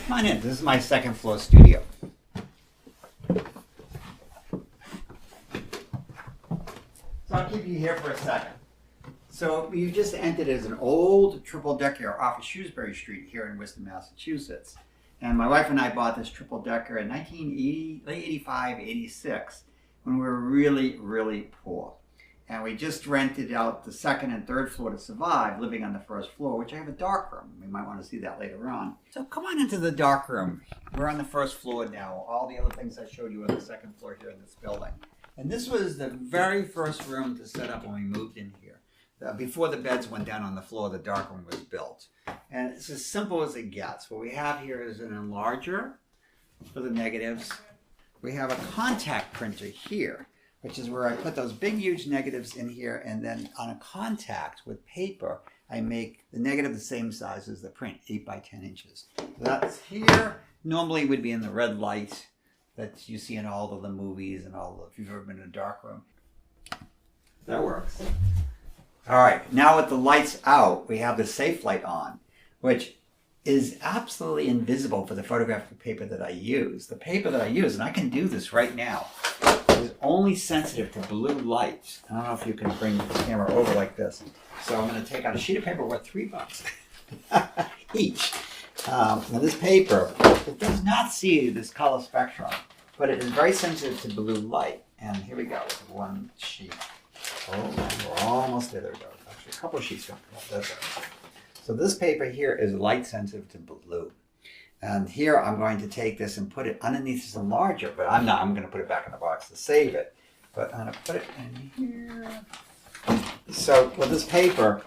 Come on in. This is my second floor studio. So I'll keep you here for a second. So you just entered as an old triple-decker off of Shrewsbury Street here in Worcester, Massachusetts. And my wife and I bought this triple-decker in 1980, late 85, 86, when we were really, really poor. And we just rented out the second and third floor to survive, living on the first floor, which I have a dark room. We might want to see that later on. So come on into the dark room. We're on the first floor now. All the other things I showed you on the second floor here in this building. And this was the very first room to set up when we moved in here. Before the beds went down on the floor, the dark room was built. And it's as simple as it gets. What we have here is an enlarger for the negatives. We have a contact printer here, which is where I put those big, huge negatives in here, and then on a contact with paper, I make the negative the same size as the print, 8 by 10 inches. So that's here. Normally it would be in the red light that you see in all of the movies and if you've ever been in a dark room. That works. All right, now with the lights out, we have the safe light on, which is absolutely invisible for the photographic paper that I use. The paper that I use, and I can do this right now, is only sensitive to blue light. I don't know if you can bring the camera over like this. So I'm going to take out a sheet of paper worth $3 each. Now this paper, it does not see this color spectrum, but it is very sensitive to blue light. And here we go with one sheet. Oh, we're almost there. There we go. Actually, a couple of sheets don't come up. That's it. So this paper here is light sensitive to blue. And here I'm going to take this and put it underneath this enlarger, but I'm not. I'm going to put it back in the box to save it. But I'm going to put it in here. So with this paper,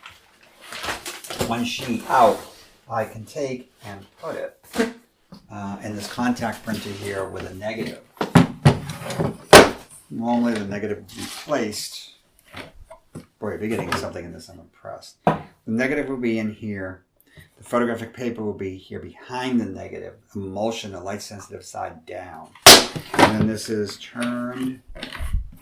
one sheet out, I can take and put it in this contact printer here with a negative. Normally the negative would be placed. Boy, if you're getting something in this, I'm impressed. The negative will be in here. The photographic paper will be here behind the negative, emulsion, the light sensitive side down. And then this is turned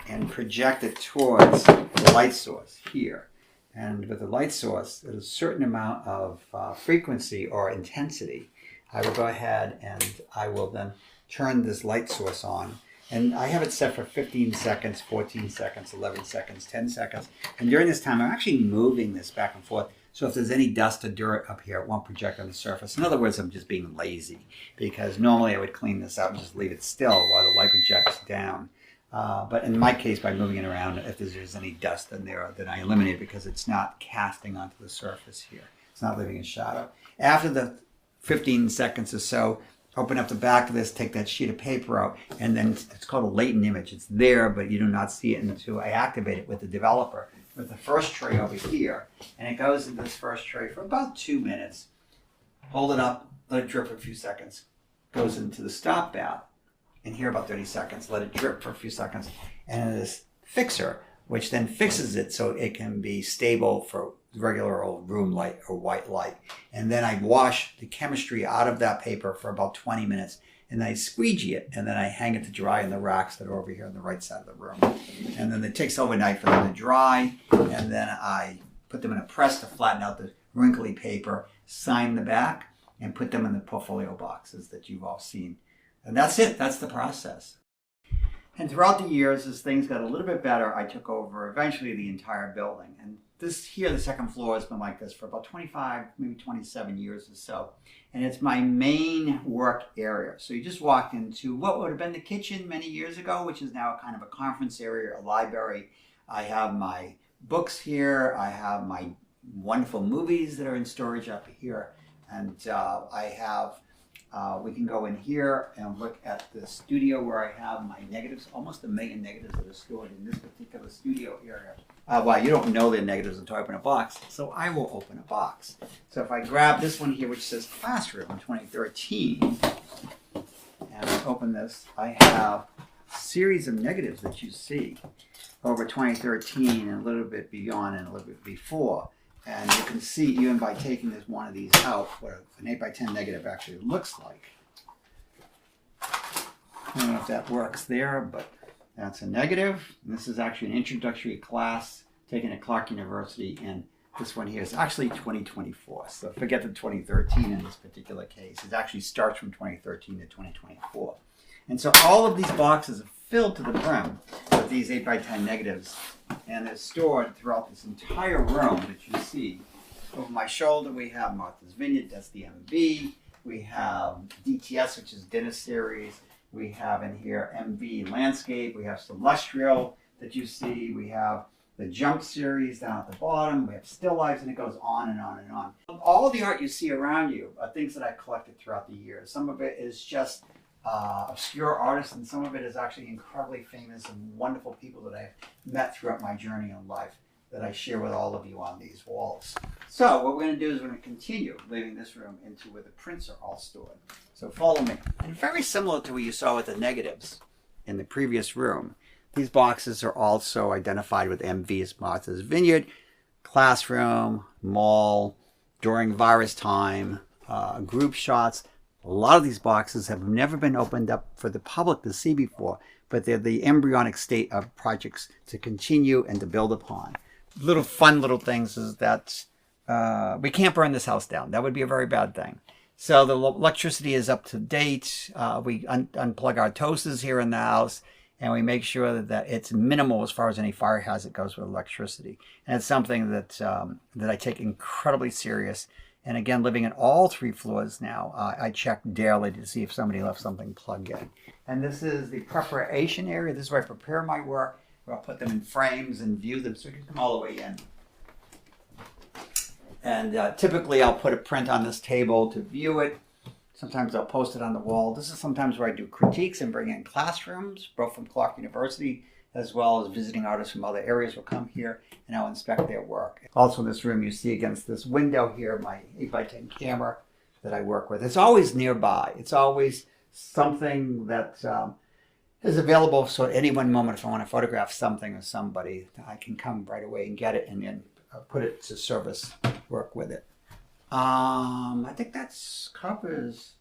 and projected towards the light source here. And with the light source, at a certain amount of frequency or intensity, I will go ahead and I will then turn this light source on. And I have it set for 15 seconds, 14 seconds, 11 seconds, 10 seconds. And during this time, I'm actually moving this back and forth. So if there's any dust or dirt up here, it won't project on the surface. In other words, I'm just being lazy, because normally I would clean this out and just leave it still while the light projects down. But in my case, by moving it around, if there's any dust in there, then I eliminate it because it's not casting onto the surface here. It's not leaving a shadow. After the 15 seconds or so, open up the back of this, take that sheet of paper out, and then it's called a latent image. It's there, but you do not see it until I activate it with the developer, with the first tray over here. And it goes into this first tray for about 2 minutes. Hold it up, let it drip for a few seconds. Goes into the stop bath, and here about 30 seconds. Let it drip for a few seconds. And this fixer, which then fixes it so it can be stable for regular old room light or white light. And then I wash the chemistry out of that paper for about 20 minutes. And I squeegee it, and then I hang it to dry in the racks that are over here on the right side of the room. And then it takes overnight for them to dry, and then I put them in a press to flatten out the wrinkly paper, sign the back, and put them in the portfolio boxes that you've all seen. And that's it. That's the process. And throughout the years, as things got a little bit better, I took over eventually the entire building. And this here, the second floor, has been like this for about 25, maybe 27 years or so. And it's my main work area. So you just walked into what would have been the kitchen many years ago, which is now kind of a conference area, a library. I have my books here. I have my wonderful movies that are in storage up here. And I have, we can go in here and look at the studio where I have my negatives, almost 1 million negatives that are stored in this particular studio area. Well, you don't know the negatives until I open a box, so I will open a box. So if I grab this one here, which says Classroom 2013, and I open this, I have a series of negatives that you see over 2013 and a little bit beyond and a little bit before. And you can see, even by taking this one of these out, what an 8 by 10 negative actually looks like. I don't know if that works there, but that's a negative. And this is actually an introductory class taken at Clark University in This one here is actually 2024. So forget the 2013 in this particular case. It actually starts from 2013 to 2024. And so all of these boxes are filled to the brim with these 8x10 negatives. And they're stored throughout this entire room that you see. Over my shoulder, we have Martha's Vineyard, that's the MV. We have DTS, which is Dinner Series. We have in here MV Landscape. We have Celestial that you see. We have the Jump Series down at the bottom. We have Still Lifes, and it goes on and on and on. All the art you see around you are things that I collected throughout the years. Some of it is just obscure artists, and some of it is actually incredibly famous and wonderful people that I've met throughout my journey in life that I share with all of you on these walls. So what we're going to do is we're going to continue leaving this room into where the prints are all stored. So follow me. And very similar to what you saw with the negatives in the previous room, these boxes are also identified with MV's Martha's Vineyard, classroom, mall, during virus time, group shots. A lot of these boxes have never been opened up for the public to see before, but they're the embryonic state of projects to continue and to build upon. Little fun little things is that we can't burn this house down. That would be a very bad thing. So the electricity is up to date. We unplug our toasters here in the house, and we make sure that it's minimal as far as any fire hazard goes with electricity. And it's something that that I take incredibly serious. And again, living in all 3 floors now, I check daily to see if somebody left something plugged in. And this is the preparation area. This is where I prepare my work, where I'll put them in frames and view them so you can come all the way in. And typically I'll put a print on this table to view it. Sometimes I'll post it on the wall. This is sometimes where I do critiques and bring in classrooms, both from Clark University, as well as visiting artists from other areas will come here and I'll inspect their work. Also in this room you see against this window here my 8x10 camera that I work with. It's always nearby. It's always something that is available, so at any one moment if I want to photograph something or somebody, I can come right away and get it and then put it to service, work with it. I think that covers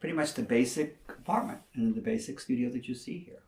pretty much the basic apartment and the basic studio that you see here.